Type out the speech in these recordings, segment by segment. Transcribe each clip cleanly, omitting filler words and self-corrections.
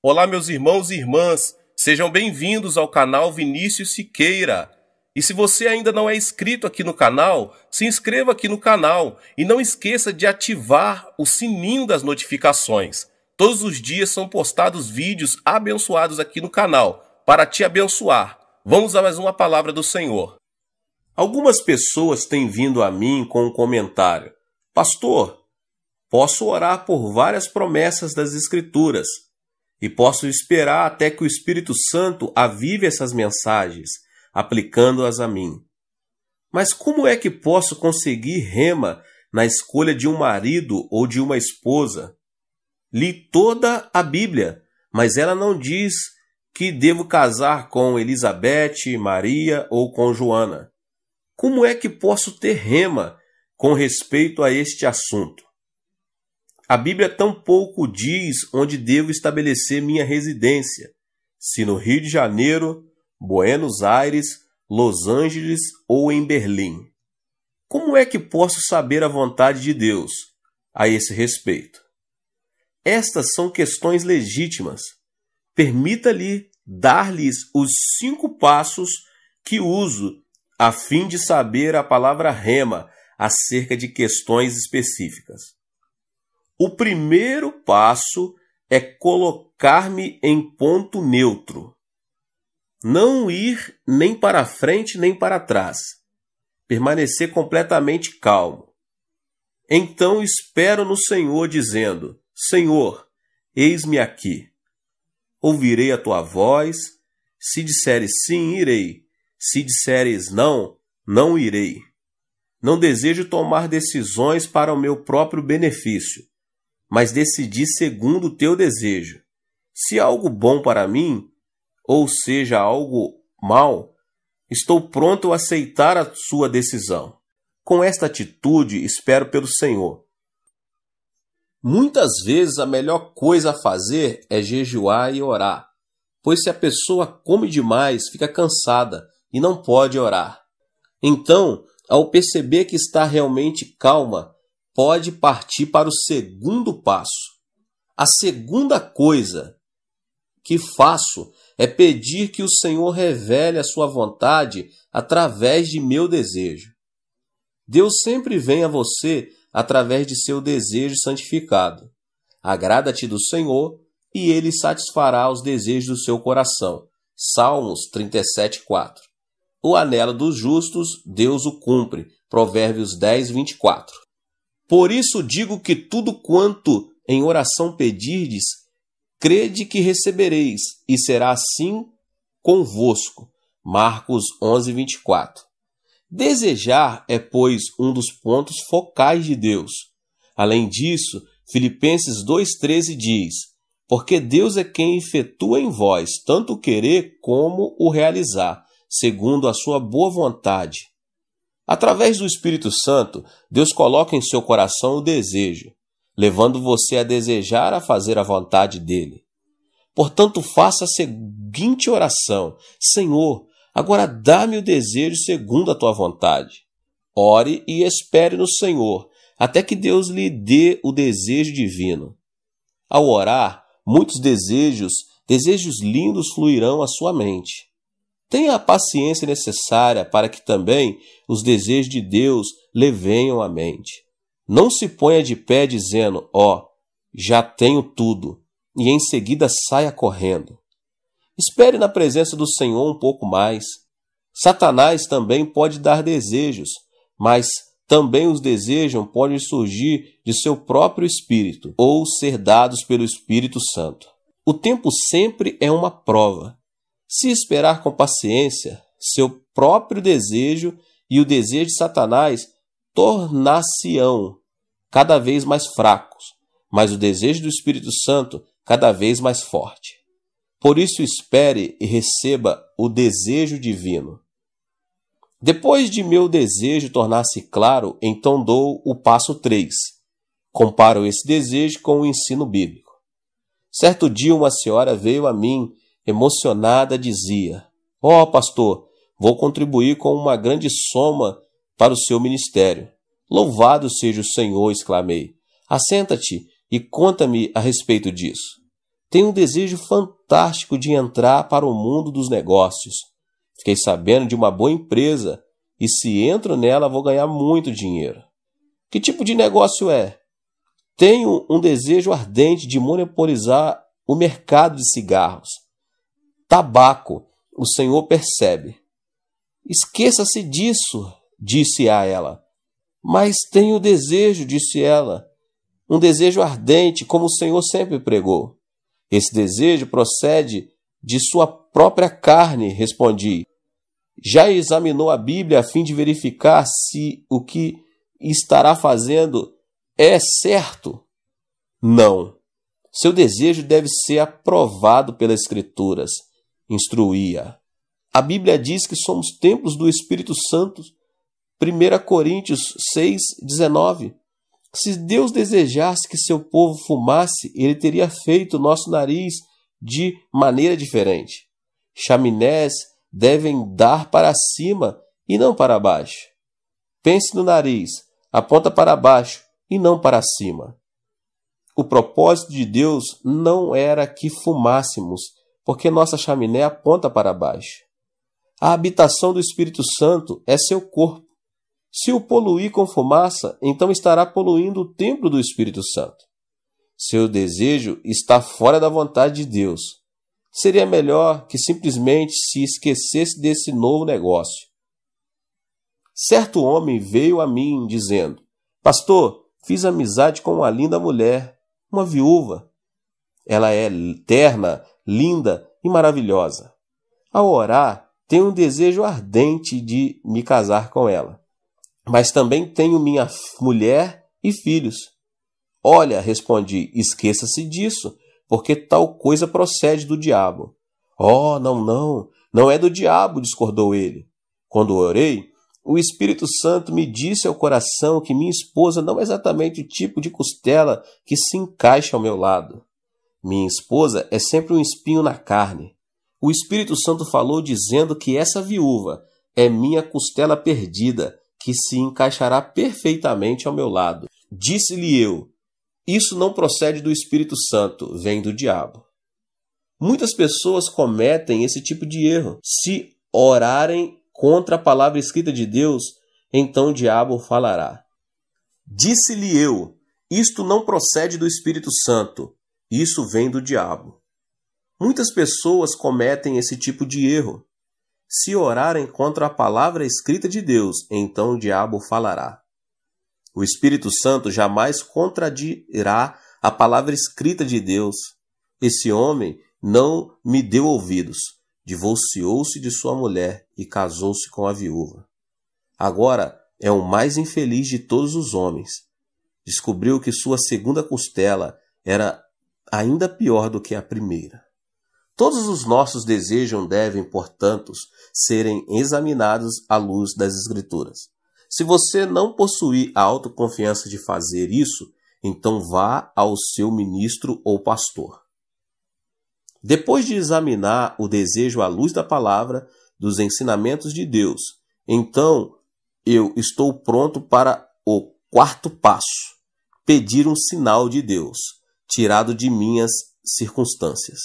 Olá, meus irmãos e irmãs, sejam bem-vindos ao canal Vinícius Siqueira. E se você ainda não é inscrito aqui no canal, se inscreva aqui no canal e não esqueça de ativar o sininho das notificações. Todos os dias são postados vídeos abençoados aqui no canal, para te abençoar. Vamos a mais uma palavra do Senhor. Algumas pessoas têm vindo a mim com um comentário: Pastor, posso orar por várias promessas das Escrituras e posso esperar até que o Espírito Santo avive essas mensagens, aplicando-as a mim. Mas como é que posso conseguir rema na escolha de um marido ou de uma esposa? Li toda a Bíblia, mas ela não diz que devo casar com Elizabeth, Maria ou com Joana. Como é que posso ter rema com respeito a este assunto? A Bíblia tampouco diz onde devo estabelecer minha residência, se no Rio de Janeiro, Buenos Aires, Los Angeles ou em Berlim. Como é que posso saber a vontade de Deus a esse respeito? Estas são questões legítimas. Permita-lhe dar-lhes os 5 passos que uso a fim de saber a palavra rema acerca de questões específicas. O primeiro passo é colocar-me em ponto neutro. Não ir nem para frente nem para trás. Permanecer completamente calmo. Então espero no Senhor dizendo: Senhor, eis-me aqui. Ouvirei a tua voz. Se disseres sim, irei. Se disseres não, não irei. Não desejo tomar decisões para o meu próprio benefício, mas decidi segundo o teu desejo. Se algo bom para mim, ou seja algo mal, estou pronto a aceitar a sua decisão. Com esta atitude, espero pelo Senhor. Muitas vezes a melhor coisa a fazer é jejuar e orar, pois se a pessoa come demais, fica cansada e não pode orar. Então, ao perceber que está realmente calma, pode partir para o segundo passo. A segunda coisa que faço é pedir que o Senhor revele a sua vontade através de meu desejo. Deus sempre vem a você através de seu desejo santificado. Agrada-te do Senhor e Ele satisfará os desejos do seu coração. Salmos 37:4. O anelo dos justos, Deus o cumpre. Provérbios 10:24. Por isso digo que tudo quanto em oração pedirdes, crede que recebereis, e será assim convosco. Marcos 11:24. Desejar é, pois, um dos pontos focais de Deus. Além disso, Filipenses 2:13 diz: porque Deus é quem efetua em vós tanto o querer como o realizar, segundo a sua boa vontade. Através do Espírito Santo, Deus coloca em seu coração o desejo, levando você a desejar a fazer a vontade dele. Portanto, faça a seguinte oração: Senhor, agora dá-me o desejo segundo a tua vontade. Ore e espere no Senhor, até que Deus lhe dê o desejo divino. Ao orar, muitos desejos lindos fluirão à sua mente. Tenha a paciência necessária para que também os desejos de Deus lhe venham à mente. Não se ponha de pé dizendo: já tenho tudo, e em seguida saia correndo. Espere na presença do Senhor um pouco mais. Satanás também pode dar desejos, mas também os desejos podem surgir de seu próprio espírito ou ser dados pelo Espírito Santo. O tempo sempre é uma prova. Se esperar com paciência, seu próprio desejo e o desejo de Satanás tornar-se-ão cada vez mais fracos, mas o desejo do Espírito Santo cada vez mais forte. Por isso espere e receba o desejo divino. Depois de meu desejo tornar-se claro, então dou o passo 3. Comparo esse desejo com o ensino bíblico. Certo dia uma senhora veio a mim, emocionada, dizia: pastor, vou contribuir com uma grande soma para o seu ministério. Louvado seja o Senhor, exclamei. Assenta-te e conta-me a respeito disso. tenho um desejo fantástico de entrar para o mundo dos negócios. Fiquei sabendo de uma boa empresa e se entro nela vou ganhar muito dinheiro. Que tipo de negócio é? Tenho um desejo ardente de monopolizar o mercado de cigarros. Tabaco, o senhor percebe. Esqueça-se disso, disse a ela. Mas tenho desejo, disse ela. Um desejo ardente, como o senhor sempre pregou. Esse desejo procede de sua própria carne, respondi. Já examinou a Bíblia a fim de verificar se o que estará fazendo é certo? Não. Seu desejo deve ser aprovado pelas Escrituras, instruía. A Bíblia diz que somos templos do Espírito Santo. 1 Coríntios 6:19. Se Deus desejasse que seu povo fumasse, ele teria feito nosso nariz de maneira diferente. Chaminés devem dar para cima e não para baixo. Pense no nariz, aponta para baixo e não para cima. O propósito de Deus não era que fumássemos, porque nossa chaminé aponta para baixo. A habitação do Espírito Santo é seu corpo. Se o poluir com fumaça, então estará poluindo o templo do Espírito Santo. Seu desejo está fora da vontade de Deus. Seria melhor que simplesmente se esquecesse desse novo negócio. Certo homem veio a mim dizendo: Pastor, fiz amizade com uma linda mulher, uma viúva. Ela é terna, linda e maravilhosa. Ao orar, tenho um desejo ardente de me casar com ela. Mas também tenho minha mulher e filhos. Olha, respondi, esqueça-se disso, porque tal coisa procede do diabo. Oh, não é do diabo, discordou ele. Quando orei, o Espírito Santo me disse ao coração que minha esposa não é exatamente o tipo de costela que se encaixa ao meu lado. Minha esposa é sempre um espinho na carne. O Espírito Santo falou dizendo que essa viúva é minha costela perdida, que se encaixará perfeitamente ao meu lado. Disse-lhe eu, isso não procede do Espírito Santo, vem do diabo. Muitas pessoas cometem esse tipo de erro. Se orarem contra a palavra escrita de Deus, então o diabo falará. Disse-lhe eu, isto não procede do Espírito Santo, isso vem do diabo. Muitas pessoas cometem esse tipo de erro. Se orarem contra a palavra escrita de Deus, então o diabo falará. O Espírito Santo jamais contradirá a palavra escrita de Deus. Esse homem não me deu ouvidos, divorciou-se de sua mulher e casou-se com a viúva. Agora é o mais infeliz de todos os homens. Descobriu que sua segunda costela era ainda pior do que a primeira. Todos os nossos desejos devem, portanto, serem examinados à luz das Escrituras. Se você não possuir a autoconfiança de fazer isso, então vá ao seu ministro ou pastor. Depois de examinar o desejo à luz da palavra, dos ensinamentos de Deus, então eu estou pronto para o quarto passo, pedir um sinal de Deus, tirado de minhas circunstâncias.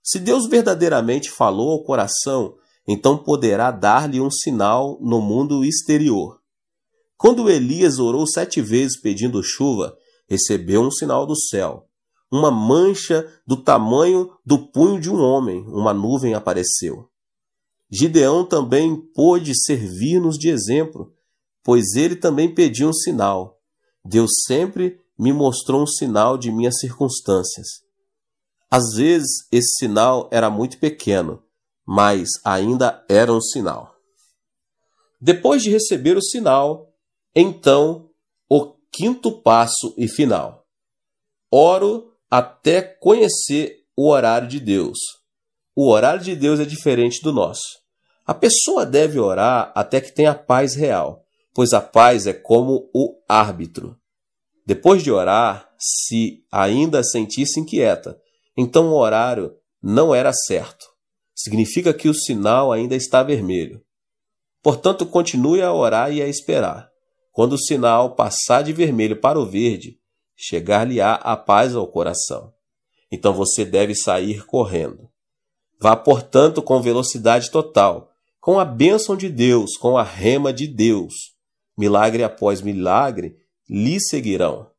Se Deus verdadeiramente falou ao coração, então poderá dar-lhe um sinal no mundo exterior. Quando Elias orou 7 vezes pedindo chuva, recebeu um sinal do céu. Uma mancha do tamanho do punho de um homem, uma nuvem apareceu. Gideão também pôde servir-nos de exemplo, pois ele também pediu um sinal. Deus sempre me mostrou um sinal de minhas circunstâncias. Às vezes, esse sinal era muito pequeno, mas ainda era um sinal. Depois de receber o sinal, então, o quinto passo e final. Oro até conhecer o horário de Deus. O horário de Deus é diferente do nosso. A pessoa deve orar até que tenha paz real, pois a paz é como o árbitro. Depois de orar, se ainda sentir-se inquieta, então o horário não era certo. Significa que o sinal ainda está vermelho. Portanto, continue a orar e a esperar. Quando o sinal passar de vermelho para o verde, chegar-lhe-á a paz ao coração. então você deve sair correndo. Vá, portanto, com velocidade total, com a bênção de Deus, com a rema de Deus. Milagre após milagre lhe seguirão.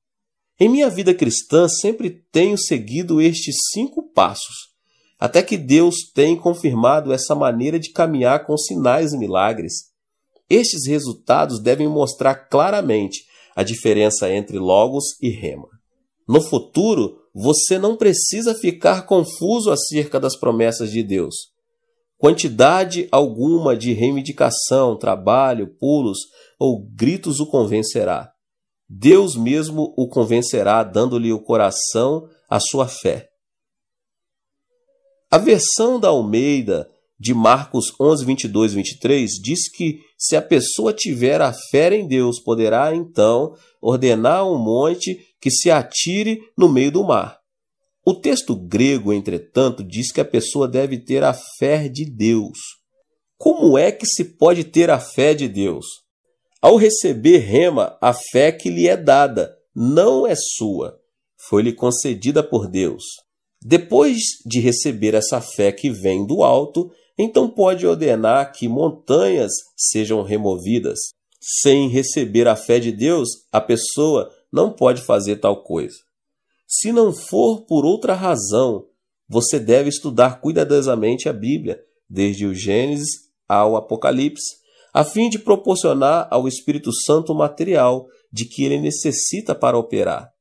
Em minha vida cristã, sempre tenho seguido estes 5 passos, até que Deus tem confirmado essa maneira de caminhar com sinais e milagres. Estes resultados devem mostrar claramente a diferença entre logos e rema. No futuro, você não precisa ficar confuso acerca das promessas de Deus. Quantidade alguma de reivindicação, trabalho, pulos ou gritos o convencerá. Deus mesmo o convencerá, dando-lhe o coração à sua fé. A versão da Almeida de Marcos 11, 22 e 23 diz que se a pessoa tiver a fé em Deus, poderá então ordenar a um monte que se atire no meio do mar. O texto grego, entretanto, diz que a pessoa deve ter a fé de Deus. Como é que se pode ter a fé de Deus? Ao receber rema, a fé que lhe é dada não é sua, foi-lhe concedida por Deus. Depois de receber essa fé que vem do alto, então pode ordenar que montanhas sejam removidas. Sem receber a fé de Deus, a pessoa não pode fazer tal coisa. Se não for por outra razão, você deve estudar cuidadosamente a Bíblia, desde o Gênesis ao Apocalipse, a fim de proporcionar ao Espírito Santo o material de que ele necessita para operar.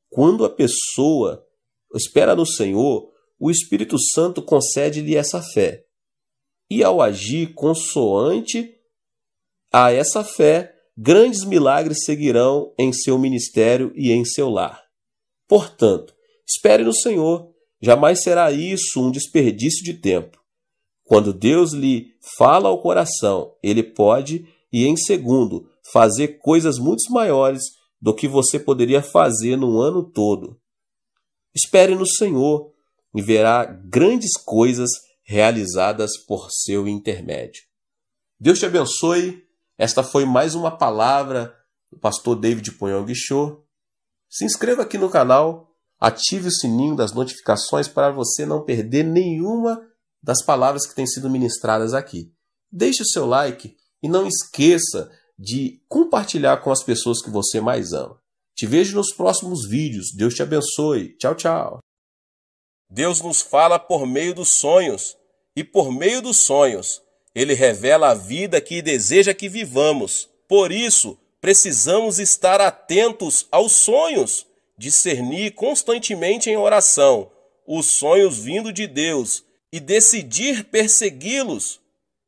Quando a pessoa espera no Senhor, o Espírito Santo concede-lhe essa fé. E ao agir consoante a essa fé, grandes milagres seguirão em seu ministério e em seu lar. Portanto, espere no Senhor, jamais será isso um desperdício de tempo. Quando Deus lhe fala ao coração, ele pode, e em segundo, fazer coisas muito maiores do que você poderia fazer no ano todo. Espere no Senhor e verá grandes coisas realizadas por seu intermédio. Deus te abençoe. Esta foi mais uma palavra do pastor David Poyong Cho. Se inscreva aqui no canal, ative o sininho das notificações para você não perder nenhuma das palavras que têm sido ministradas aqui. Deixe o seu like e não esqueça de compartilhar com as pessoas que você mais ama. Te vejo nos próximos vídeos. Deus te abençoe. Tchau, tchau. Deus nos fala por meio dos sonhos, e por meio dos sonhos, Ele revela a vida que deseja que vivamos. Por isso, precisamos estar atentos aos sonhos, discernir constantemente em oração os sonhos vindo de Deus e decidir persegui-los.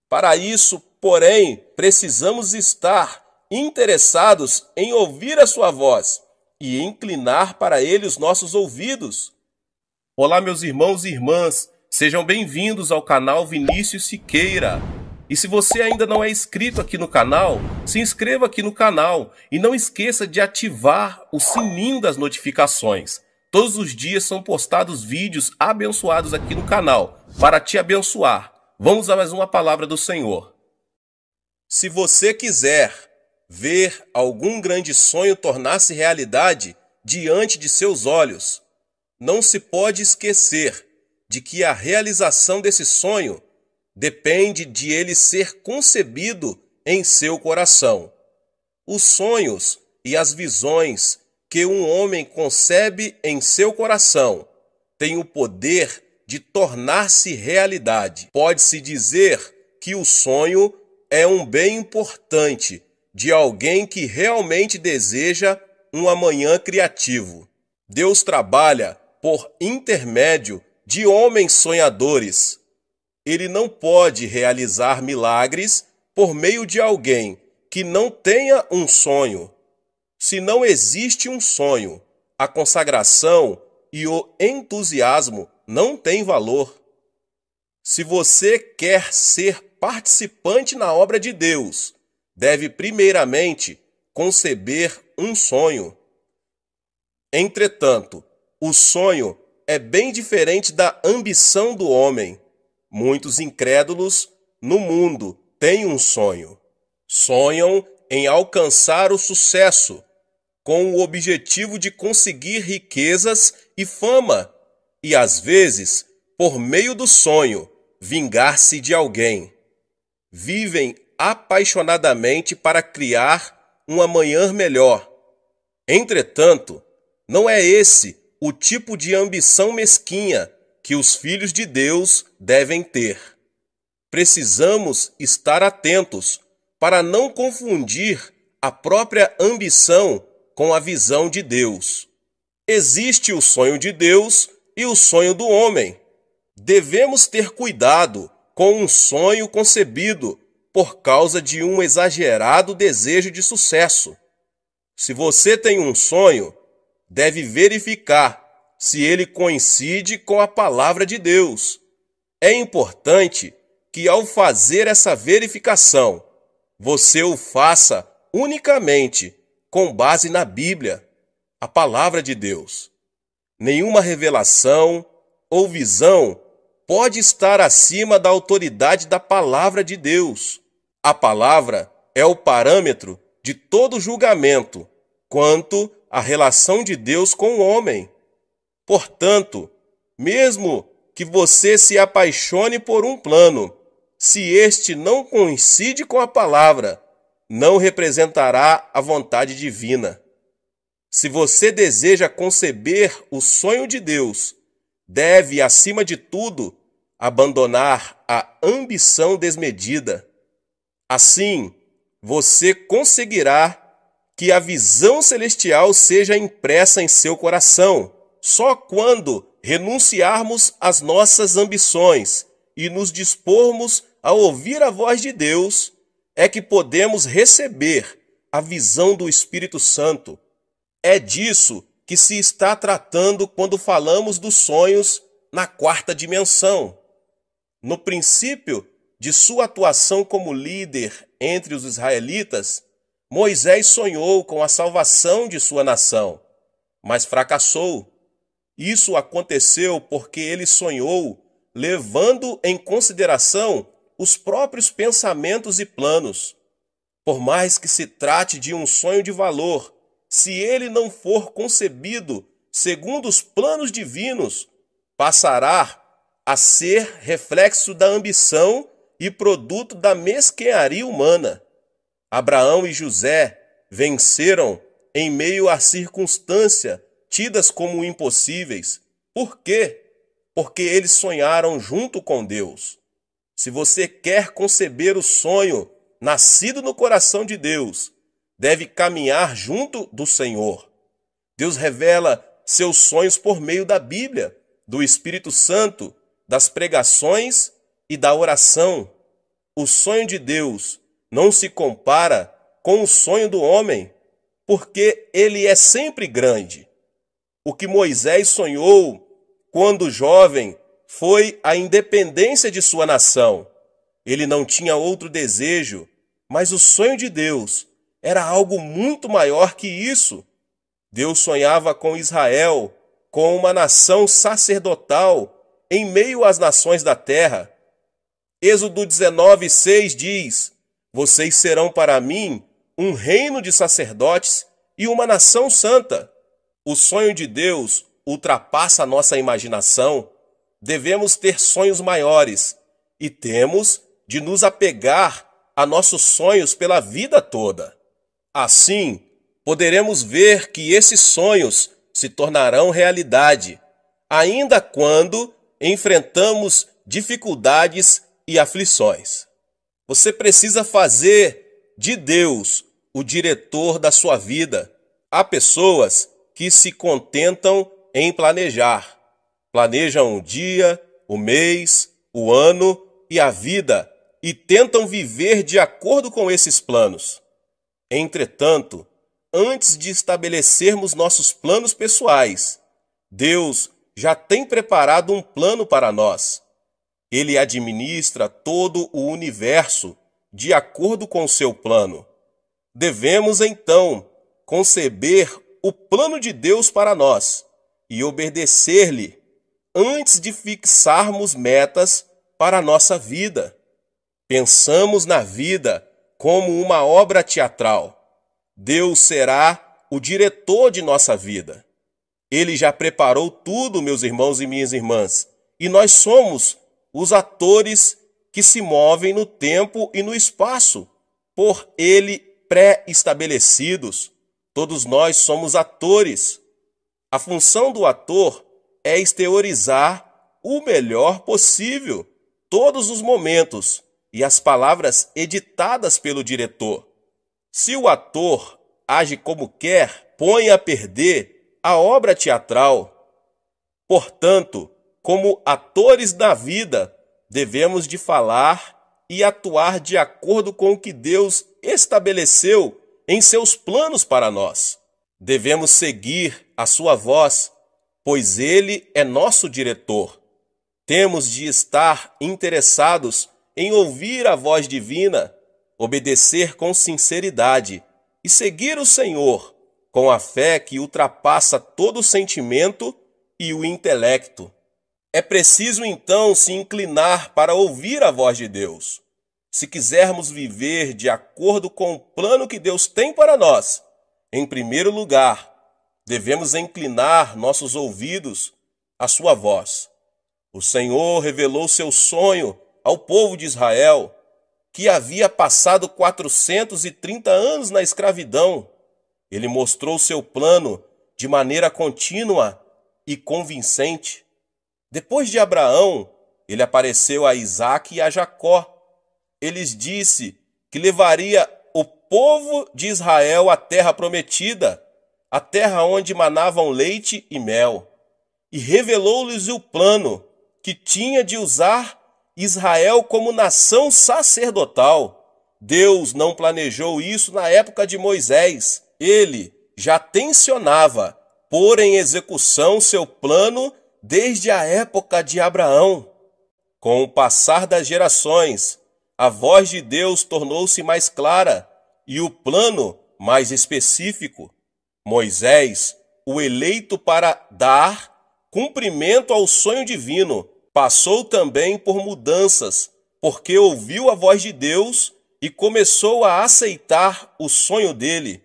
Para isso, porém, precisamos estar interessados em ouvir a sua voz e inclinar para Ele os nossos ouvidos. Olá, meus irmãos e irmãs, sejam bem-vindos ao canal Vinícius Siqueira. E se você ainda não é inscrito aqui no canal, se inscreva aqui no canal e não esqueça de ativar o sininho das notificações. Todos os dias são postados vídeos abençoados aqui no canal para te abençoar. Vamos a mais uma palavra do Senhor. Se você quiser ver algum grande sonho tornar-se realidade diante de seus olhos, não se pode esquecer de que a realização desse sonho depende de ele ser concebido em seu coração. Os sonhos e as visões que um homem concebe em seu coração têm o poder de tornar-se realidade. Pode-se dizer que o sonho é um bem importante de alguém que realmente deseja um amanhã criativo. Deus trabalha por intermédio de homens sonhadores. Ele não pode realizar milagres por meio de alguém que não tenha um sonho. Se não existe um sonho, a consagração e o entusiasmo não têm valor. Se você quer ser participante na obra de Deus, deve primeiramente conceber um sonho. Entretanto, o sonho é bem diferente da ambição do homem. Muitos incrédulos no mundo têm um sonho. Sonham em alcançar o sucesso, com o objetivo de conseguir riquezas e fama. e, às vezes, por meio do sonho, vingar-se de alguém. Vivem apaixonadamente para criar um amanhã melhor. Entretanto, não é esse o tipo de ambição mesquinha que os filhos de Deus devem ter. Precisamos estar atentos para não confundir a própria ambição com a visão de Deus. Existe o sonho de Deus e o sonho do homem. Devemos ter cuidado com um sonho concebido por causa de um exagerado desejo de sucesso. Se você tem um sonho, deve verificar se ele coincide com a palavra de Deus. É importante que, ao fazer essa verificação, você o faça unicamente com base na Bíblia, a palavra de Deus. Nenhuma revelação ou visão pode estar acima da autoridade da palavra de Deus. A palavra é o parâmetro de todo julgamento quanto à relação de Deus com o homem. Portanto, mesmo que você se apaixone por um plano, se este não coincide com a palavra, não representará a vontade divina. Se você deseja conceber o sonho de Deus, deve, acima de tudo, abandonar a ambição desmedida. Assim, você conseguirá que a visão celestial seja impressa em seu coração. Só quando renunciarmos às nossas ambições e nos dispormos a ouvir a voz de Deus, é que podemos receber a visão do Espírito Santo. É disso que se está tratando quando falamos dos sonhos na quarta dimensão. No princípio de sua atuação como líder entre os israelitas, Moisés sonhou com a salvação de sua nação, mas fracassou. Isso aconteceu porque ele sonhou levando em consideração os próprios pensamentos e planos. Por mais que se trate de um sonho de valor, se ele não for concebido segundo os planos divinos, passará a ser reflexo da ambição e produto da mesquinharia humana. Abraão e José venceram em meio a circunstâncias tidas como impossíveis. Por quê? Porque eles sonharam junto com Deus. Se você quer conceber o sonho nascido no coração de Deus, deve caminhar junto do Senhor. Deus revela seus sonhos por meio da Bíblia, do Espírito Santo, das pregações e da oração. O sonho de Deus não se compara com o sonho do homem, porque ele é sempre grande. O que Moisés sonhou quando jovem foi a independência de sua nação. Ele não tinha outro desejo, mas o sonho de Deus era algo muito maior que isso. Deus sonhava com Israel, com uma nação sacerdotal em meio às nações da terra. Êxodo 19:6 diz: "Vocês serão para mim um reino de sacerdotes e uma nação santa." O sonho de Deus ultrapassa a nossa imaginação. Devemos ter sonhos maiores e temos de nos apegar a nossos sonhos pela vida toda. Assim, poderemos ver que esses sonhos se tornarão realidade, ainda quando enfrentamos dificuldades e aflições. Você precisa fazer de Deus o diretor da sua vida. Há pessoas que se contentam em planejar. Planejam o dia, o mês, o ano e a vida e tentam viver de acordo com esses planos. Entretanto, antes de estabelecermos nossos planos pessoais, Deus já tem preparado um plano para nós. Ele administra todo o universo de acordo com o seu plano. Devemos, então, conceber o plano de Deus para nós e obedecer-lhe antes de fixarmos metas para a nossa vida. Pensamos na vida como uma obra teatral. Deus será o diretor de nossa vida. Ele já preparou tudo, meus irmãos e minhas irmãs, e nós somos os atores que se movem no tempo e no espaço, por ele pré-estabelecidos. Todos nós somos atores. A função do ator é exteriorizar o melhor possível todos os momentos e as palavras editadas pelo diretor. Se o ator age como quer, põe a perder a obra teatral. Portanto, como atores da vida, devemos de falar e atuar de acordo com o que Deus estabeleceu em seus planos para nós. Devemos seguir a sua voz, pois ele é nosso diretor. Temos de estar interessados em ouvir a voz divina, obedecer com sinceridade e seguir o Senhor com a fé que ultrapassa todo o sentimento e o intelecto. É preciso então se inclinar para ouvir a voz de Deus. Se quisermos viver de acordo com o plano que Deus tem para nós, em primeiro lugar, devemos inclinar nossos ouvidos à sua voz. O Senhor revelou seu sonho ao povo de Israel, que havia passado 430 anos na escravidão. Ele mostrou seu plano de maneira contínua e convincente. Depois de Abraão, ele apareceu a Isaque e a Jacó. Ele lhes disse que levaria o povo de Israel à terra prometida, a terra onde manavam leite e mel, e revelou-lhes o plano que tinha de usar Israel como nação sacerdotal. Deus não planejou isso na época de Moisés. Ele já tensionava pôr em execução seu plano desde a época de Abraão. Com o passar das gerações, a voz de Deus tornou-se mais clara e o plano mais específico. Moisés, o eleito para dar cumprimento ao sonho divino, passou também por mudanças, porque ouviu a voz de Deus e começou a aceitar o sonho dele.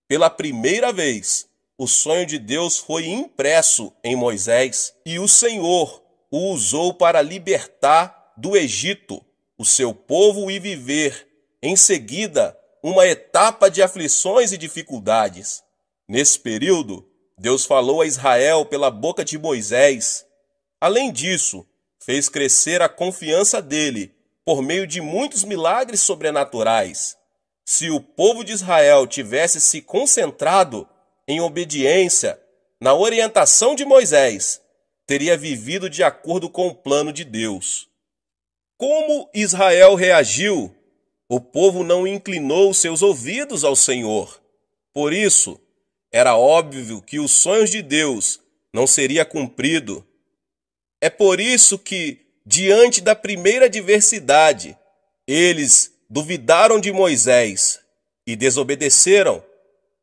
Pela primeira vez, o sonho de Deus foi impresso em Moisés e o Senhor o usou para libertar do Egito o seu povo e viver, em seguida, uma etapa de aflições e dificuldades. Nesse período, Deus falou a Israel pela boca de Moisés. Além disso, fez crescer a confiança dele por meio de muitos milagres sobrenaturais. Se o povo de Israel tivesse se concentrado em obediência na orientação de Moisés, teria vivido de acordo com o plano de Deus. Como Israel reagiu? O povo não inclinou seus ouvidos ao Senhor. Por isso, era óbvio que os sonhos de Deus não seriam cumpridos. É por isso que, diante da primeira adversidade, eles duvidaram de Moisés e desobedeceram.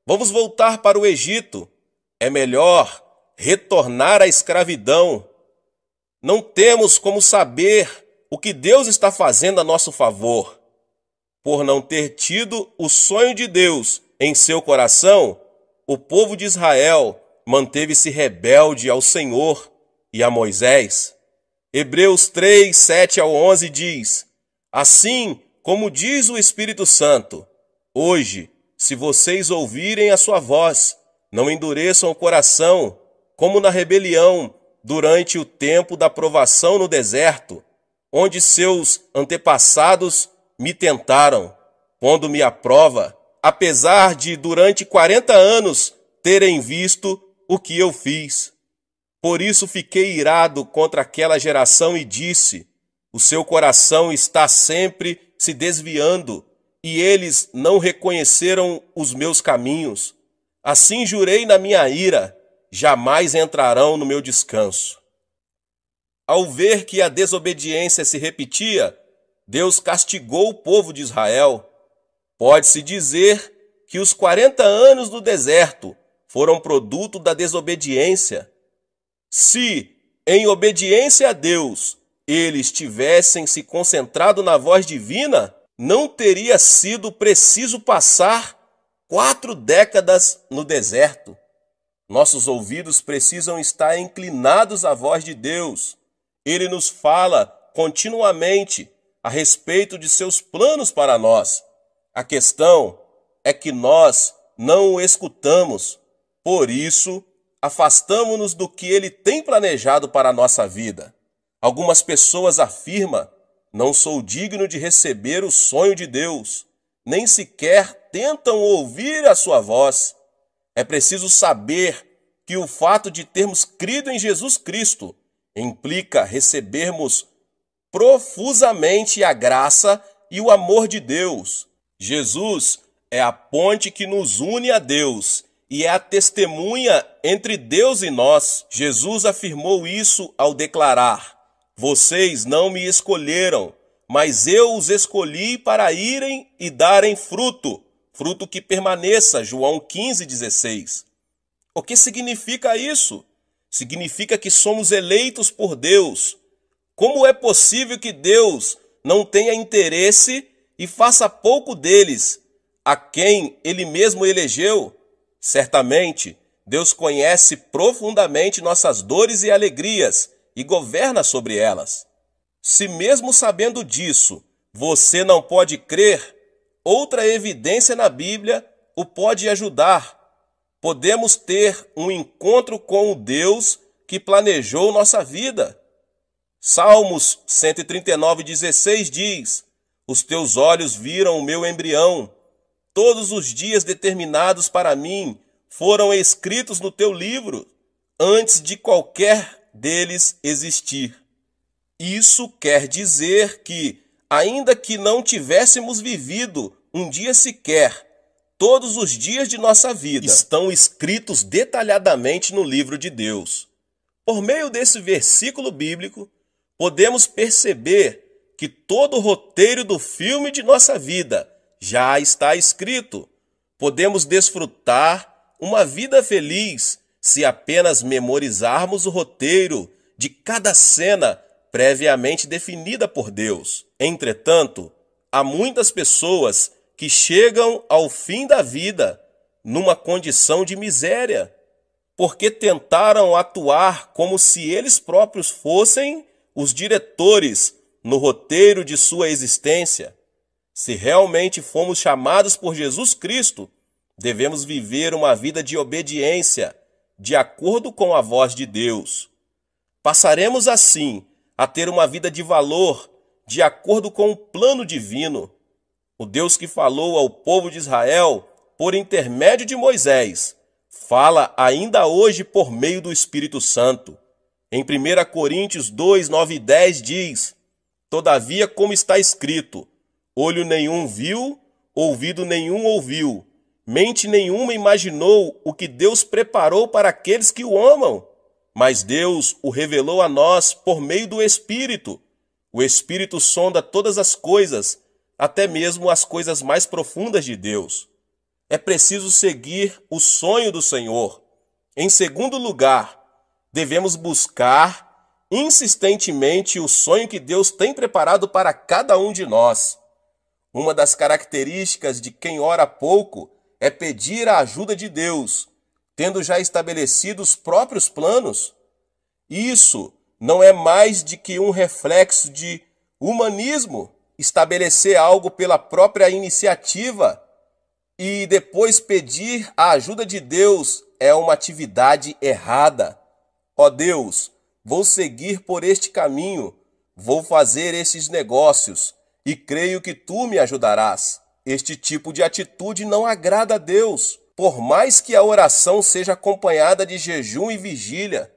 Vamos voltar para o Egito. É melhor retornar à escravidão. Não temos como saber o que Deus está fazendo a nosso favor. Por não ter tido o sonho de Deus em seu coração, o povo de Israel manteve-se rebelde ao Senhor e a Moisés. Hebreus 3, 7 ao 11 diz: Assim como diz o Espírito Santo, hoje, se vocês ouvirem a sua voz, não endureçam o coração, como na rebelião, durante o tempo da provação no deserto, onde seus antepassados me tentaram, pondo-me à prova, apesar de durante 40 anos terem visto o que eu fiz. Por isso fiquei irado contra aquela geração e disse: o seu coração está sempre se desviando, e eles não reconheceram os meus caminhos. Assim jurei na minha ira, jamais entrarão no meu descanso. Ao ver que a desobediência se repetia, Deus castigou o povo de Israel. Pode-se dizer que os 40 anos do deserto foram produto da desobediência. Se, em obediência a Deus, eles tivessem se concentrado na voz divina, não teria sido preciso passar 4 décadas no deserto. Nossos ouvidos precisam estar inclinados à voz de Deus. Ele nos fala continuamente a respeito de seus planos para nós. A questão é que nós não o escutamos. Por isso, afastamo-nos do que ele tem planejado para a nossa vida. Algumas pessoas afirmam: não sou digno de receber o sonho de Deus. Nem sequer tentam ouvir a sua voz. É preciso saber que o fato de termos crido em Jesus Cristo implica recebermos profusamente a graça e o amor de Deus. Jesus é a ponte que nos une a Deus e é a testemunha entre Deus e nós. Jesus afirmou isso ao declarar: vocês não me escolheram, mas eu os escolhi para irem e darem fruto, fruto que permaneça. João 15,16. O que significa isso? Significa que somos eleitos por Deus. Como é possível que Deus não tenha interesse e faça pouco deles, a quem ele mesmo elegeu? Certamente, Deus conhece profundamente nossas dores e alegrias e governa sobre elas. Se mesmo sabendo disso, você não pode crer, outra evidência na Bíblia o pode ajudar. Podemos ter um encontro com o Deus que planejou nossa vida. Salmos 139,16 diz: os teus olhos viram o meu embrião. Todos os dias determinados para mim foram escritos no teu livro, antes de qualquer deles existir. Isso quer dizer que, ainda que não tivéssemos vivido um dia sequer, todos os dias de nossa vida estão escritos detalhadamente no livro de Deus. Por meio desse versículo bíblico, podemos perceber que todo o roteiro do filme de nossa vida já está escrito. Podemos desfrutar uma vida feliz se apenas memorizarmos o roteiro de cada cena previamente definida por Deus. Entretanto, há muitas pessoas que chegam ao fim da vida numa condição de miséria, porque tentaram atuar como se eles próprios fossem os diretores no roteiro de sua existência. Se realmente fomos chamados por Jesus Cristo, devemos viver uma vida de obediência, de acordo com a voz de Deus. Passaremos assim a ter uma vida de valor, de acordo com o plano divino. O Deus que falou ao povo de Israel por intermédio de Moisés, fala ainda hoje por meio do Espírito Santo. Em 1 Coríntios 2, 9 e 10 diz: todavia, como está escrito, olho nenhum viu, ouvido nenhum ouviu, mente nenhuma imaginou o que Deus preparou para aqueles que o amam. Mas Deus o revelou a nós por meio do Espírito. O Espírito sonda todas as coisas, até mesmo as coisas mais profundas de Deus. É preciso seguir o sonho do Senhor. Em segundo lugar, devemos buscar insistentemente o sonho que Deus tem preparado para cada um de nós. Uma das características de quem ora pouco é pedir a ajuda de Deus, tendo já estabelecido os próprios planos. Isso não é mais de que um reflexo de humanismo, estabelecer algo pela própria iniciativa e depois pedir a ajuda de Deus é uma atividade errada. Ó Deus, vou seguir por este caminho, vou fazer esses negócios e creio que tu me ajudarás. Este tipo de atitude não agrada a Deus, por mais que a oração seja acompanhada de jejum e vigília.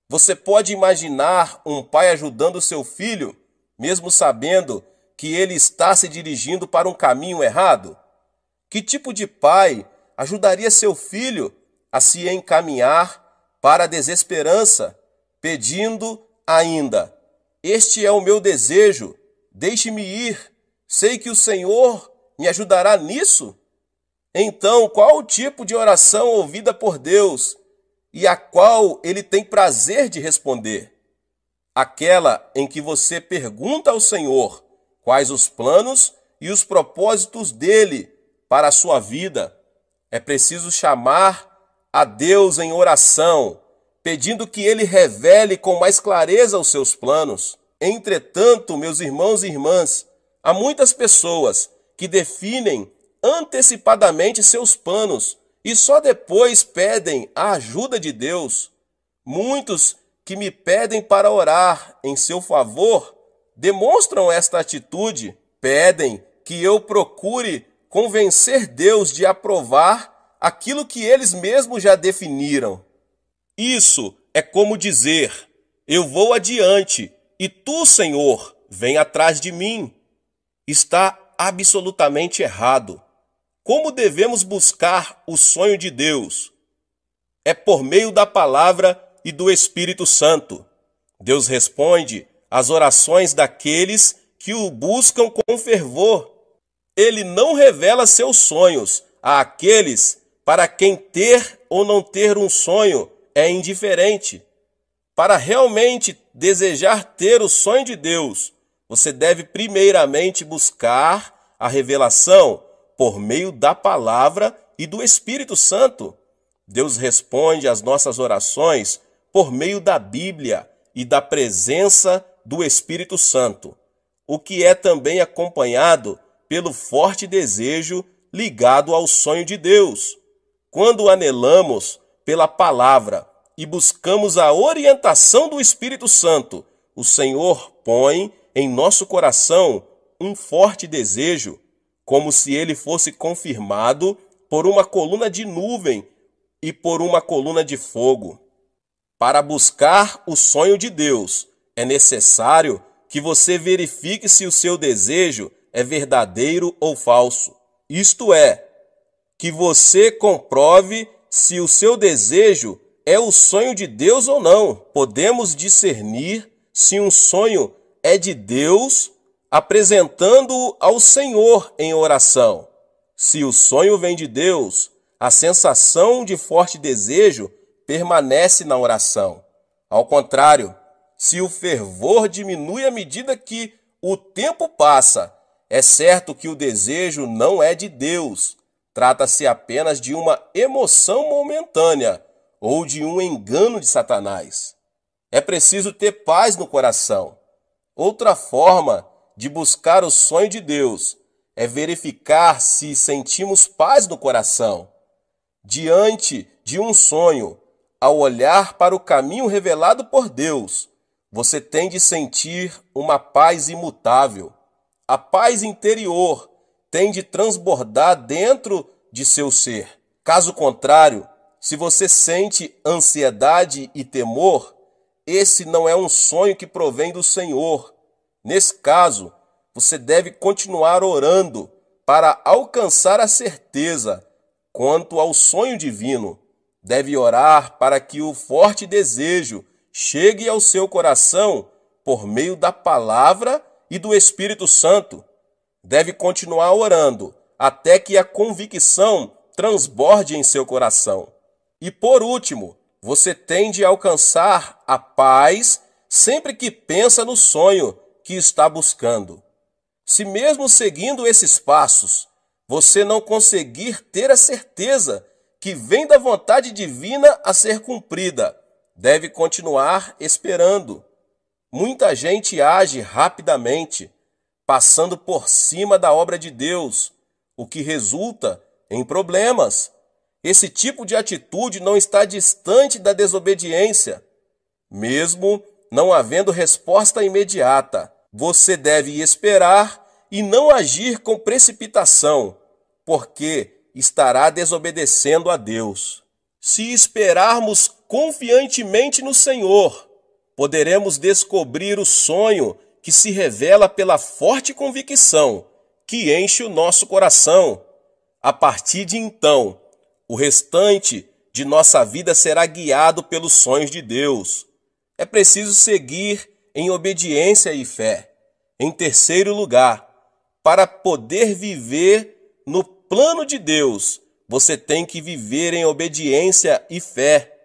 Você pode imaginar um pai ajudando seu filho, mesmo sabendo que ele está se dirigindo para um caminho errado? Que tipo de pai ajudaria seu filho a se encaminhar para a desesperança, pedindo ainda: este é o meu desejo, deixe-me ir, sei que o Senhor me ajudará nisso? Então, qual o tipo de oração ouvida por Deus e a qual ele tem prazer de responder? Aquela em que você pergunta ao Senhor quais os planos e os propósitos dele para a sua vida. É preciso chamar a Deus em oração, pedindo que Ele revele com mais clareza os seus planos. Entretanto, meus irmãos e irmãs, há muitas pessoas que definem antecipadamente seus planos e só depois pedem a ajuda de Deus. Muitos que me pedem para orar em seu favor demonstram esta atitude, pedem que eu procure convencer Deus de aprovar aquilo que eles mesmos já definiram. Isso é como dizer: eu vou adiante e tu, Senhor, vem atrás de mim. Está absolutamente errado. Como devemos buscar o sonho de Deus? É por meio da palavra e do Espírito Santo. Deus responde às orações daqueles que o buscam com fervor. Ele não revela seus sonhos àqueles para quem ter ou não ter um sonho é indiferente. Para realmente desejar ter o sonho de Deus, você deve primeiramente buscar a revelação por meio da palavra e do Espírito Santo. Deus responde às nossas orações por meio da Bíblia e da presença do Espírito Santo, o que é também acompanhado pelo forte desejo ligado ao sonho de Deus. Quando anelamos pela palavra e buscamos a orientação do Espírito Santo, o Senhor põe em nosso coração um forte desejo, como se ele fosse confirmado por uma coluna de nuvem e por uma coluna de fogo. Para buscar o sonho de Deus, é necessário que você verifique se o seu desejo é verdadeiro ou falso. Isto é, que você comprove se o seu desejo é o sonho de Deus ou não. Podemos discernir se um sonho é de Deus apresentando-o ao Senhor em oração. Se o sonho vem de Deus, a sensação de forte desejo permanece na oração. Ao contrário, se o fervor diminui à medida que o tempo passa, é certo que o desejo não é de Deus. Trata-se apenas de uma emoção momentânea ou de um engano de Satanás. É preciso ter paz no coração. Outra forma de buscar o sonho de Deus é verificar se sentimos paz no coração. Diante de um sonho, ao olhar para o caminho revelado por Deus, você tem de sentir uma paz imutável. A paz interior tem de transbordar dentro de seu ser. Caso contrário, se você sente ansiedade e temor, esse não é um sonho que provém do Senhor. Nesse caso, você deve continuar orando para alcançar a certeza quanto ao sonho divino. Deve orar para que o forte desejo chegue ao seu coração por meio da palavra e do Espírito Santo. Deve continuar orando até que a convicção transborde em seu coração. E por último, você tem de alcançar a paz sempre que pensa no sonho que está buscando. Se mesmo seguindo esses passos, você não conseguir ter a certeza que vem da vontade divina a ser cumprida, deve continuar esperando. Muita gente age rapidamente, passando por cima da obra de Deus, o que resulta em problemas. Esse tipo de atitude não está distante da desobediência. Mesmo não havendo resposta imediata, você deve esperar e não agir com precipitação, porque estará desobedecendo a Deus. Se esperarmos confiantemente no Senhor, poderemos descobrir o sonho que se revela pela forte convicção que enche o nosso coração. A partir de então, o restante de nossa vida será guiado pelos sonhos de Deus. É preciso seguir em obediência e fé. Em terceiro lugar, para poder viver no plano de Deus, você tem que viver em obediência e fé.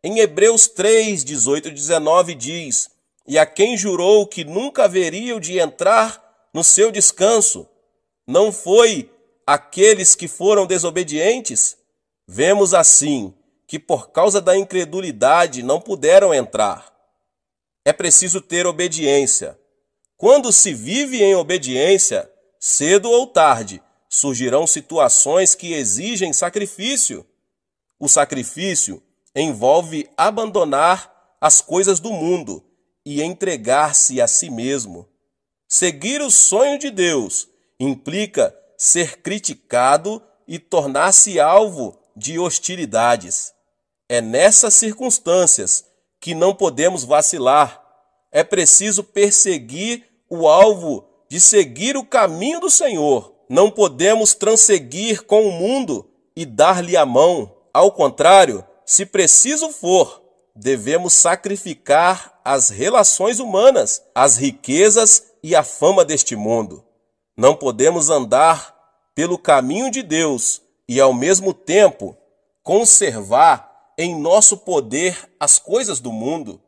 Em Hebreus 3, 18 e 19 diz: e a quem jurou que nunca haveriam de entrar no seu descanso, não foi aqueles que foram desobedientes? Vemos assim que por causa da incredulidade não puderam entrar. É preciso ter obediência. Quando se vive em obediência, cedo ou tarde, surgirão situações que exigem sacrifício. O sacrifício envolve abandonar as coisas do mundo e entregar-se a si mesmo. Seguir o sonho de Deus implica ser criticado e tornar-se alvo de hostilidades. É nessas circunstâncias que não podemos vacilar. É preciso perseguir o alvo de seguir o caminho do Senhor. Não podemos transseguir com o mundo e dar-lhe a mão. Ao contrário, se preciso for, devemos sacrificar as relações humanas, as riquezas e a fama deste mundo. Não podemos andar pelo caminho de Deus e, ao mesmo tempo, conservar em nosso poder as coisas do mundo.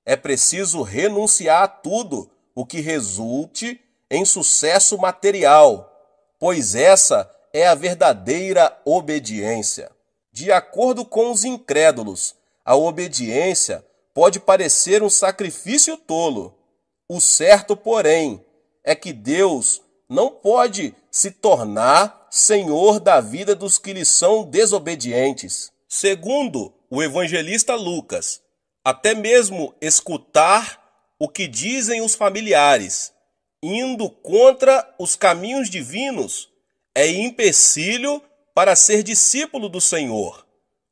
É preciso renunciar a tudo o que resulte em sucesso material, pois essa é a verdadeira obediência. De acordo com os incrédulos, a obediência pode parecer um sacrifício tolo. O certo, porém, é que Deus não pode se tornar senhor da vida dos que lhe são desobedientes. Segundo o evangelista Lucas, até mesmo escutar o que dizem os familiares, indo contra os caminhos divinos, é empecilho para ser discípulo do Senhor.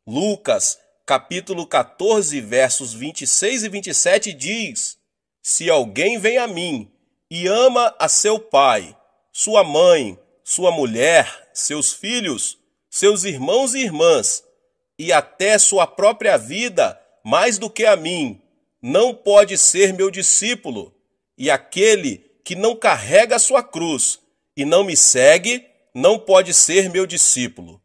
Lucas, capítulo 14, versos 26 e 27 diz: Se alguém vem a mim e ama a seu pai, sua mãe, sua mulher, seus filhos, seus irmãos e irmãs, e até sua própria vida mais do que a mim, não pode ser meu discípulo. E aquele que não carrega a sua cruz e não me segue, não pode ser meu discípulo.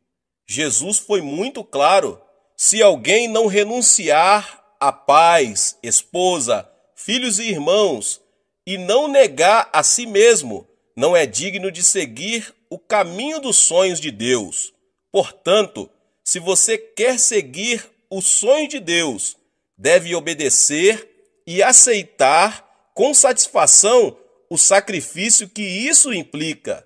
Jesus foi muito claro: se alguém não renunciar a pais, esposa, filhos e irmãos, e não negar a si mesmo, não é digno de seguir o caminho dos sonhos de Deus. Portanto, se você quer seguir o sonho de Deus, deve obedecer e aceitar com satisfação o sacrifício que isso implica.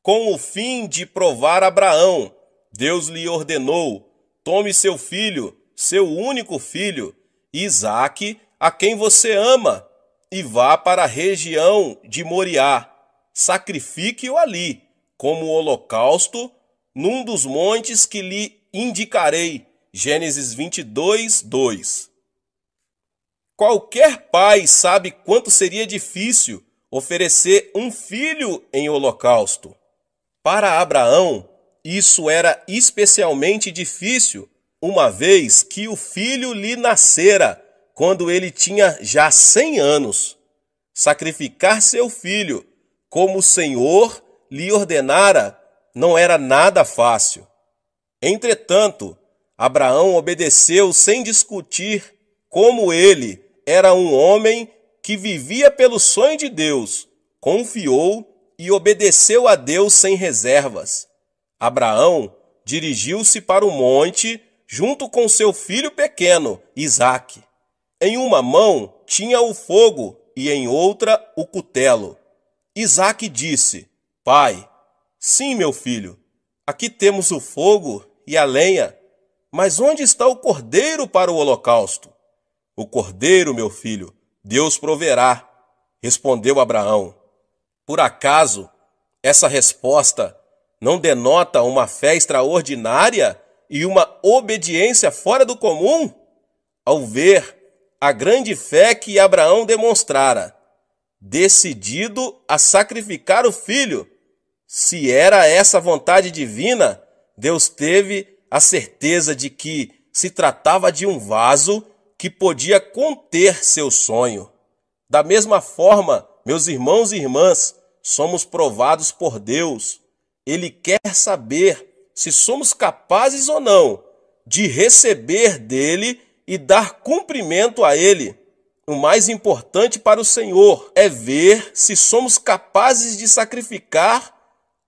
Com o fim de provar Abraão, Deus lhe ordenou: tome seu filho, seu único filho, Isaque, a quem você ama, e vá para a região de Moriá. Sacrifique-o ali, como holocausto, num dos montes que lhe indicarei. Gênesis 22, 2. Qualquer pai sabe quanto seria difícil oferecer um filho em holocausto. Para Abraão, isso era especialmente difícil, uma vez que o filho lhe nascera quando ele tinha já 100 anos. Sacrificar seu filho, como o Senhor lhe ordenara, não era nada fácil. Entretanto, Abraão obedeceu sem discutir. Como ele era um homem que vivia pelo sonho de Deus, confiou e obedeceu a Deus sem reservas. Abraão dirigiu-se para o monte junto com seu filho pequeno, Isaque. Em uma mão tinha o fogo e em outra o cutelo. Isaque disse: Pai, sim, meu filho, aqui temos o fogo e a lenha, mas onde está o cordeiro para o holocausto? O cordeiro, meu filho, Deus proverá, respondeu Abraão. Por acaso, essa resposta não denota uma fé extraordinária e uma obediência fora do comum? Ao ver a grande fé que Abraão demonstrara, decidido a sacrificar o filho, se era essa vontade divina, Deus teve a certeza de que se tratava de um vaso que podia conter seu sonho. Da mesma forma, meus irmãos e irmãs, somos provados por Deus. Ele quer saber se somos capazes ou não de receber dele e dar cumprimento a ele. O mais importante para o Senhor é ver se somos capazes de sacrificar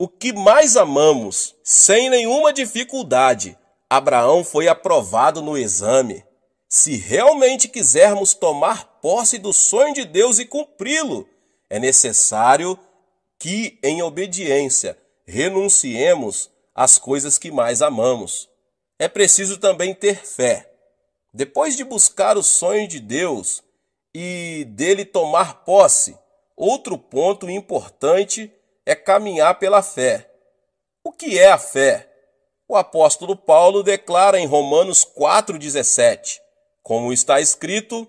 o que mais amamos, sem nenhuma dificuldade. Abraão foi aprovado no exame. Se realmente quisermos tomar posse do sonho de Deus e cumpri-lo, é necessário que, em obediência, renunciemos às coisas que mais amamos. É preciso também ter fé. Depois de buscar o sonho de Deus e dele tomar posse, outro ponto importante é caminhar pela fé. O que é a fé? O apóstolo Paulo declara em Romanos 4,17, como está escrito: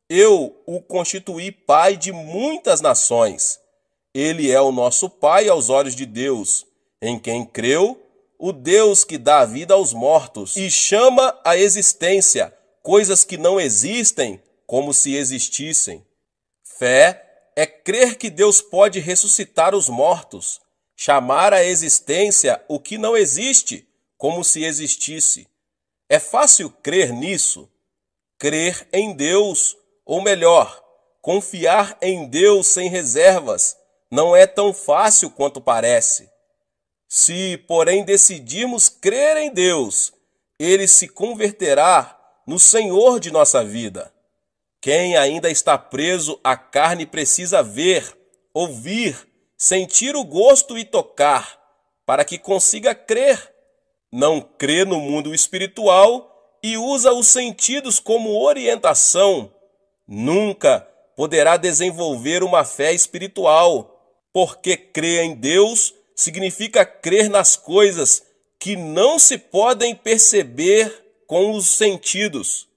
eu o constituí pai de muitas nações. Ele é o nosso pai aos olhos de Deus, em quem creu, o Deus que dá vida aos mortos e chama à existência coisas que não existem como se existissem. Fé é crer que Deus pode ressuscitar os mortos, chamar à existência o que não existe como se existisse. É fácil crer nisso? Crer em Deus, ou melhor, confiar em Deus sem reservas, não é tão fácil quanto parece. Se, porém, decidirmos crer em Deus, Ele se converterá no Senhor de nossa vida. Quem ainda está preso à carne precisa ver, ouvir, sentir o gosto e tocar, para que consiga crer. Não crê no mundo espiritual e usa os sentidos como orientação, nunca poderá desenvolver uma fé espiritual, porque crer em Deus significa crer nas coisas que não se podem perceber com os sentidos.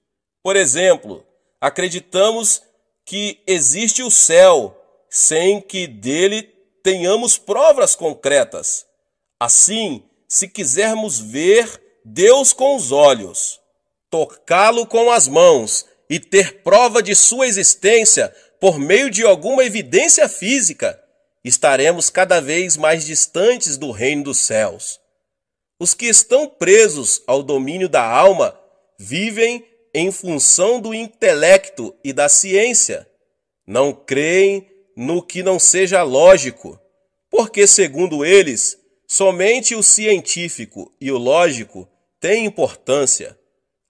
Por exemplo, acreditamos que existe o céu, sem que dele tenhamos provas concretas. Assim, se quisermos ver Deus com os olhos, tocá-lo com as mãos e ter prova de sua existência por meio de alguma evidência física, estaremos cada vez mais distantes do reino dos céus. Os que estão presos ao domínio da alma vivem em função do intelecto e da ciência. Não creem no que não seja lógico, porque, segundo eles, somente o científico e o lógico têm importância.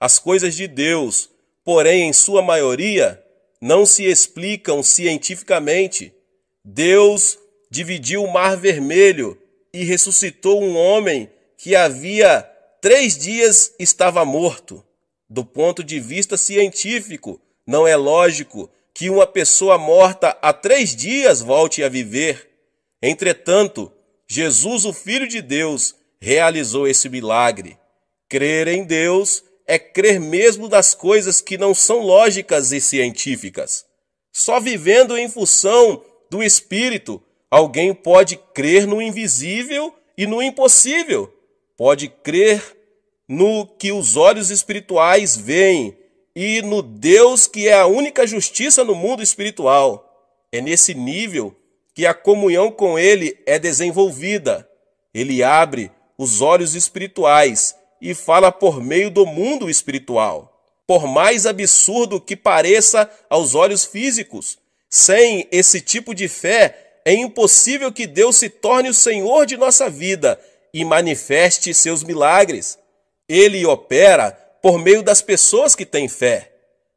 As coisas de Deus, porém, em sua maioria, não se explicam cientificamente. Deus dividiu o Mar Vermelho e ressuscitou um homem que havia 3 dias estava morto. Do ponto de vista científico, não é lógico que uma pessoa morta há 3 dias volte a viver. Entretanto, Jesus, o Filho de Deus, realizou esse milagre. Crer em Deus é crer mesmo nas coisas que não são lógicas e científicas. Só vivendo em função do Espírito, alguém pode crer no invisível e no impossível. Pode crer no que os olhos espirituais veem e no Deus que é a única justiça no mundo espiritual. É nesse nível que a comunhão com Ele é desenvolvida. Ele abre os olhos espirituais e fala por meio do mundo espiritual. Por mais absurdo que pareça aos olhos físicos, sem esse tipo de fé, é impossível que Deus se torne o Senhor de nossa vida e manifeste seus milagres. Ele opera por meio das pessoas que têm fé.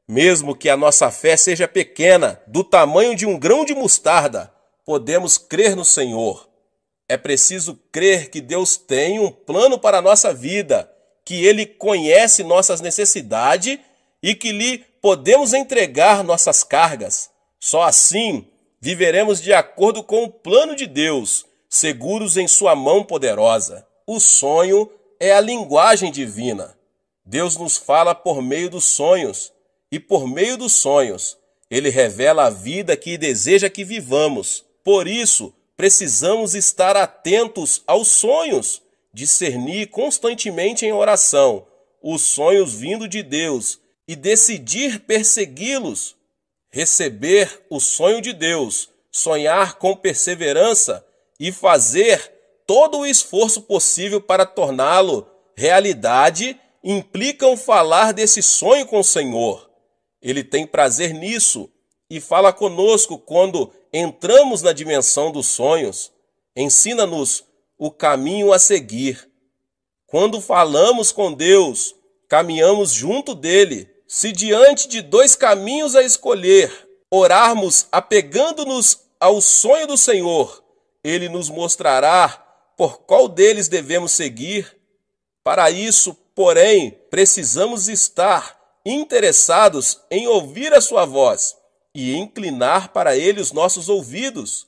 Mesmo que a nossa fé seja pequena, do tamanho de um grão de mostarda, podemos crer no Senhor. É preciso crer que Deus tem um plano para a nossa vida, que Ele conhece nossas necessidades e que lhe podemos entregar nossas cargas. Só assim viveremos de acordo com o plano de Deus, seguros em sua mão poderosa. O sonho é a linguagem divina. Deus nos fala por meio dos sonhos, e por meio dos sonhos, Ele revela a vida que deseja que vivamos. Por isso, precisamos estar atentos aos sonhos, discernir constantemente em oração os sonhos vindo de Deus e decidir persegui-los. Receber o sonho de Deus, sonhar com perseverança e fazer todo o esforço possível para torná-lo realidade implicam falar desse sonho com o Senhor. Ele tem prazer nisso e fala conosco quando entramos na dimensão dos sonhos. Ensina-nos o caminho a seguir. Quando falamos com Deus, caminhamos junto dele. Se diante de dois caminhos a escolher, orarmos apegando-nos ao sonho do Senhor, ele nos mostrará por qual deles devemos seguir. Para isso, porém, precisamos estar interessados em ouvir a sua voz e inclinar para ele os nossos ouvidos.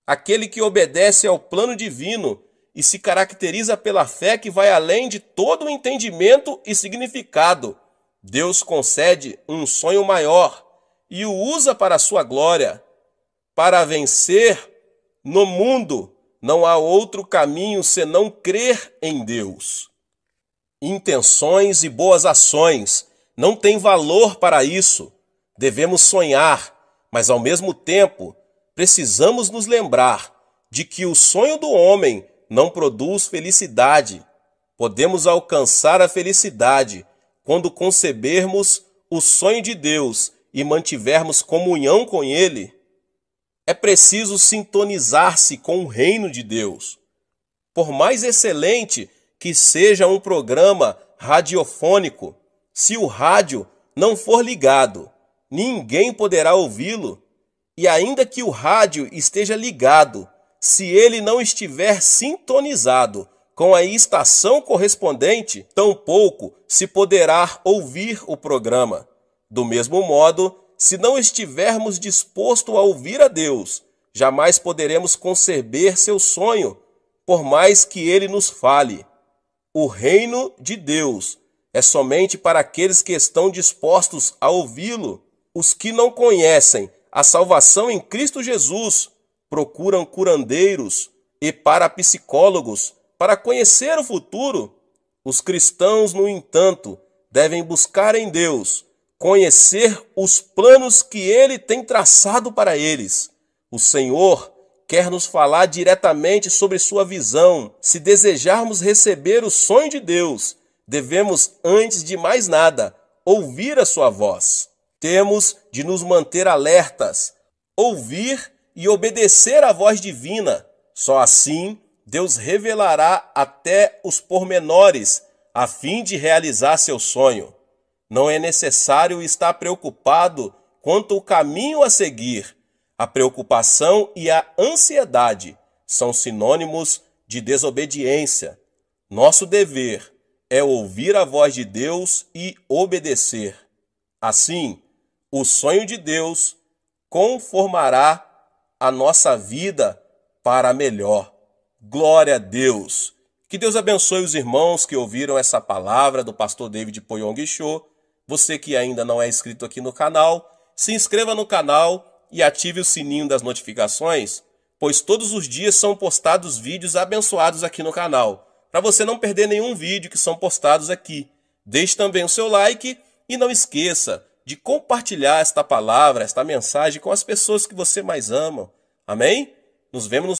Aquele que obedece ao plano divino e se caracteriza pela fé que vai além de todo o entendimento e significado, Deus concede um sonho maior e o usa para a sua glória. Para vencer no mundo, não há outro caminho senão crer em Deus. Intenções e boas ações não têm valor para isso. Devemos sonhar, mas ao mesmo tempo precisamos nos lembrar de que o sonho do homem não produz felicidade. Podemos alcançar a felicidade quando concebermos o sonho de Deus e mantivermos comunhão com Ele. É preciso sintonizar-se com o reino de Deus. Por mais excelente que seja um programa radiofônico, se o rádio não for ligado, ninguém poderá ouvi-lo. E ainda que o rádio esteja ligado, se ele não estiver sintonizado com a estação correspondente, tampouco se poderá ouvir o programa. Do mesmo modo, se não estivermos dispostos a ouvir a Deus, jamais poderemos conceber seu sonho, por mais que ele nos fale. O reino de Deus é somente para aqueles que estão dispostos a ouvi-lo. Os que não conhecem a salvação em Cristo Jesus procuram curandeiros e parapsicólogos para conhecer o futuro. Os cristãos, no entanto, devem buscar em Deus conhecer os planos que Ele tem traçado para eles. O Senhor quer nos falar diretamente sobre sua visão. Se desejarmos receber o sonho de Deus, devemos, antes de mais nada, ouvir a sua voz. Temos de nos manter alertas, ouvir e obedecer à voz divina. Só assim Deus revelará até os pormenores a fim de realizar seu sonho. Não é necessário estar preocupado quanto ao caminho a seguir. A preocupação e a ansiedade são sinônimos de desobediência. Nosso dever é ouvir a voz de Deus e obedecer. Assim, o sonho de Deus conformará a nossa vida para melhor. Glória a Deus! Que Deus abençoe os irmãos que ouviram essa palavra do pastor David Poyong Cho. Você que ainda não é inscrito aqui no canal, se inscreva no canal e ative o sininho das notificações, pois todos os dias são postados vídeos abençoados aqui no canal, para você não perder nenhum vídeo que são postados aqui. Deixe também o seu like e não esqueça de compartilhar esta palavra, esta mensagem com as pessoas que você mais ama. Amém? Nos vemos no